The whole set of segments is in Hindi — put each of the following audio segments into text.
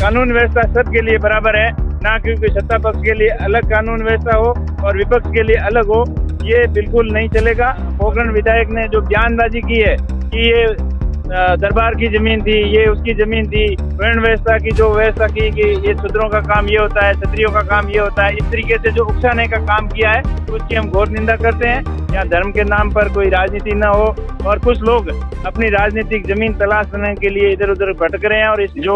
कानून व्यवस्था सबके लिए बराबर है, ना क्योंकि सत्ता पक्ष के लिए अलग कानून व्यवस्था हो और विपक्ष के लिए अलग हो, ये बिल्कुल नहीं चलेगा। पोखरण विधायक ने जो बयानबाजी की है कि ये दरबार की जमीन थी, ये उसकी जमीन थी, वर्ण व्यवस्था की जो व्यवस्था की कि ये शूद्रों का काम ये होता है, क्षत्रियों का काम ये होता है, इस तरीके से जो उकसाने का काम किया है उसकी हम घोर निंदा करते हैं। यहाँ धर्म के नाम पर कोई राजनीति न हो और कुछ लोग अपनी राजनीतिक जमीन तलाश करने के लिए इधर उधर भटक रहे हैं। और इस जो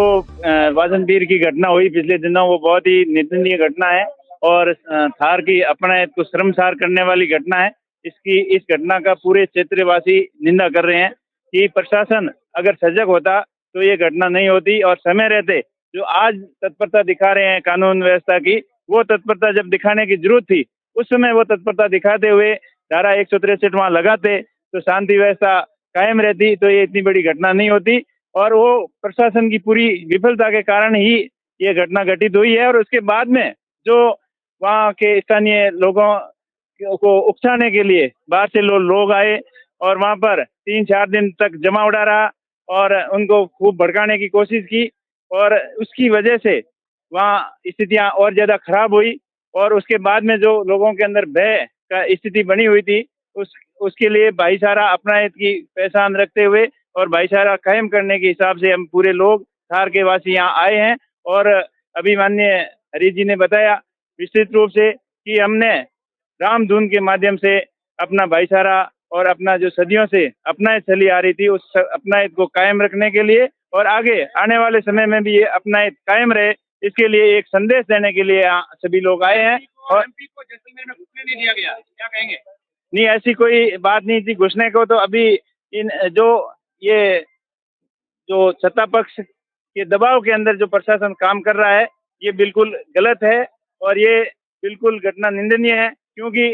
वाजनपीर की घटना हुई पिछले दिनों, वो बहुत ही निंदनीय घटना है और थार की अपनायत को शर्मसार करने वाली घटना है। इस घटना का पूरे क्षेत्रवासी निंदा कर रहे हैं कि प्रशासन अगर सजग होता तो ये घटना नहीं होती और समय रहते जो आज तत्परता दिखा रहे हैं कानून व्यवस्था की, वो तत्परता जब दिखाने की जरूरत थी उस समय वो तत्परता दिखाते हुए धारा 163 वहां लगाते तो शांति व्यवस्था कायम रहती, तो ये इतनी बड़ी घटना नहीं होती। और वो प्रशासन की पूरी विफलता के कारण ही ये घटना घटित हुई है। और उसके बाद में जो वहाँ के स्थानीय लोगों को उकसाने के लिए बाहर से लोग आए और वहां पर 3-4 दिन तक जमावड़ा रहा और उनको खूब भड़काने की कोशिश की और उसकी वजह से वहाँ स्थितियां और ज्यादा खराब हुई। और उसके बाद में जो लोगों के अंदर भय का स्थिति बनी हुई थी उसके लिए भाईचारा अपनायत की पहचान रखते हुए और भाईचारा कायम करने के हिसाब से हम पूरे लोग थार के वासी यहाँ आए हैं। और अभी माननीय हरीश जी ने बताया विस्तृत रूप से कि हमने रामधुन के माध्यम से अपना भाईचारा और अपना जो सदियों से अपनायत चली आ रही थी उस अपनायत को कायम रखने के लिए और आगे आने वाले समय में भी ये अपनायत कायम रहे, इसके लिए एक संदेश देने के लिए सभी लोग आए हैं। और एमपी को जैसलमेर में घुसने नहीं दिया गया, क्या कहेंगे? नहीं, ऐसी कोई बात नहीं थी घुसने को। तो अभी इन जो सत्ता पक्ष के दबाव के अंदर जो प्रशासन काम कर रहा है ये बिल्कुल गलत है और ये बिल्कुल घटना निंदनीय है, क्योंकि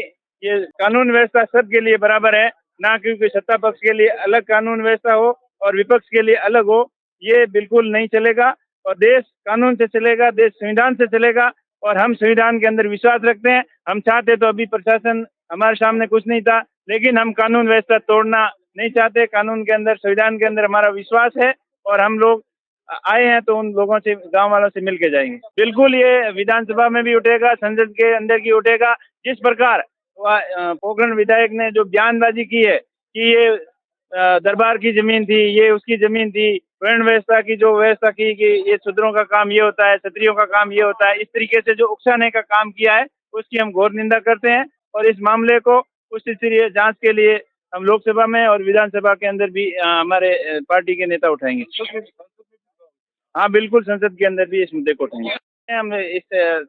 ये कानून व्यवस्था सबके लिए बराबर है, ना क्योंकि सत्ता पक्ष के लिए अलग कानून व्यवस्था हो और विपक्ष के लिए अलग हो, ये बिल्कुल नहीं चलेगा। और देश कानून से चलेगा, देश संविधान से चलेगा और हम संविधान के अंदर विश्वास रखते हैं। हम चाहते तो अभी प्रशासन हमारे सामने कुछ नहीं था, लेकिन हम कानून व्यवस्था तोड़ना नहीं चाहते। कानून के अंदर, संविधान के अंदर हमारा विश्वास है और हम लोग आए हैं तो उन लोगों से, गांव वालों से मिलके जाएंगे। बिल्कुल ये विधानसभा में भी उठेगा, संसद के अंदर की उठेगा। जिस प्रकार पोखरण विधायक ने जो बयानबाजी की है कि ये दरबार की जमीन थी, ये उसकी जमीन थी, वर्ण व्यवस्था की जो व्यवस्था की कि ये शूद्रों का काम ये होता है, क्षत्रियों का काम ये होता है, इस तरीके से जो उकसाने का काम किया है उसकी हम घोर निंदा करते हैं। और इस मामले को उच्च स्तरीय जांच के लिए हम लोकसभा में और विधानसभा के अंदर भी हमारे पार्टी के नेता उठाएंगे। हाँ बिल्कुल, संसद के अंदर भी इस मुद्दे को उठाएंगे। हम इस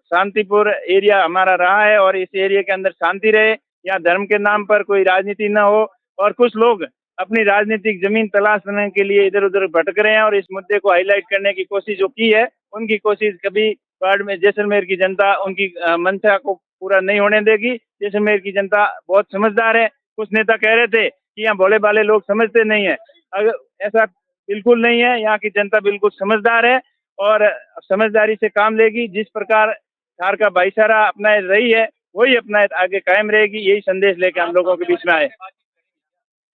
शांतिपुर एरिया हमारा रहा है और इस एरिया के अंदर शांति रहे, यहाँ धर्म के नाम पर कोई राजनीति न हो और कुछ लोग अपनी राजनीतिक जमीन तलाश करने के लिए इधर उधर भटक रहे हैं। और इस मुद्दे को हाईलाइट करने की कोशिश जो की है, उनकी कोशिश कभी बाढ़ में जैसलमेर की जनता उनकी मंशा को पूरा नहीं होने देगी। जैसलमेर की जनता बहुत समझदार है। कुछ नेता कह रहे थे कि यहाँ भोले भाले लोग समझते नहीं है, अगर ऐसा बिल्कुल नहीं है। यहाँ की जनता बिल्कुल समझदार है और समझदारी से काम लेगी। जिस प्रकार थार का भाईचारा अपनाए रही है वही अपनाए आगे कायम रहेगी, यही संदेश लेके हम लोगों के बीच में आए।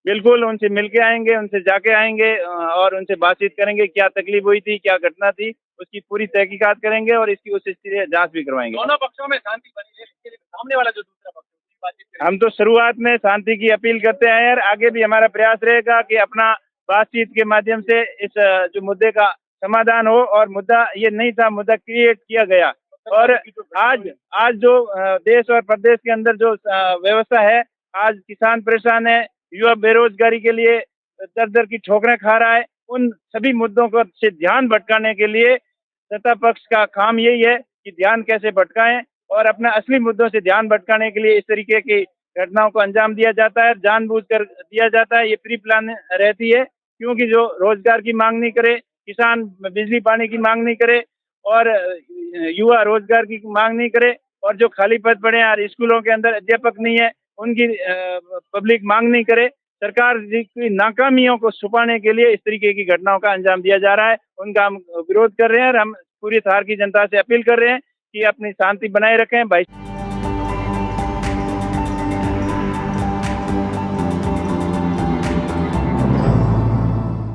बिल्कुल उनसे मिलके आएंगे, उनसे जाके आएंगे और उनसे बातचीत करेंगे, क्या तकलीफ हुई थी, क्या घटना थी, उसकी पूरी तहकीकात करेंगे और इसकी उस स्थिति जांच भी करवाएंगे। दोनों पक्षों में शांति बनी है, सामने वाला जो दूसरा पक्ष बातचीत, हम तो शुरुआत में शांति की अपील करते हैं और आगे भी हमारा प्रयास रहेगा कि अपना बातचीत के माध्यम से इस जो मुद्दे का समाधान हो। और मुद्दा ये नहीं था, मुद्दा क्रिएट किया गया। और आज जो देश और प्रदेश के अंदर जो व्यवस्था है, आज किसान परेशान है, युवा बेरोजगारी के लिए दर दर की ठोकरें खा रहा है, उन सभी मुद्दों को से ध्यान भटकाने के लिए सत्ता पक्ष का काम यही है कि ध्यान कैसे भटकाएं और अपना असली मुद्दों से ध्यान भटकाने के लिए इस तरीके की घटनाओं को अंजाम दिया जाता है, जानबूझकर दिया जाता है। ये प्री प्लान रहती है, क्योंकि जो रोजगार की मांग नहीं करे, किसान बिजली पानी की मांग नहीं करे और युवा रोजगार की मांग नहीं करे और जो खाली पद पड़े हैं स्कूलों के अंदर अध्यापक नहीं है उनकी पब्लिक मांग नहीं करे, सरकार की नाकामियों को छुपाने के लिए इस तरीके की घटनाओं का अंजाम दिया जा रहा है। उनका हम विरोध कर रहे हैं और हम पूरी थार की जनता से अपील कर रहे हैं कि अपनी शांति बनाए रखें भाई।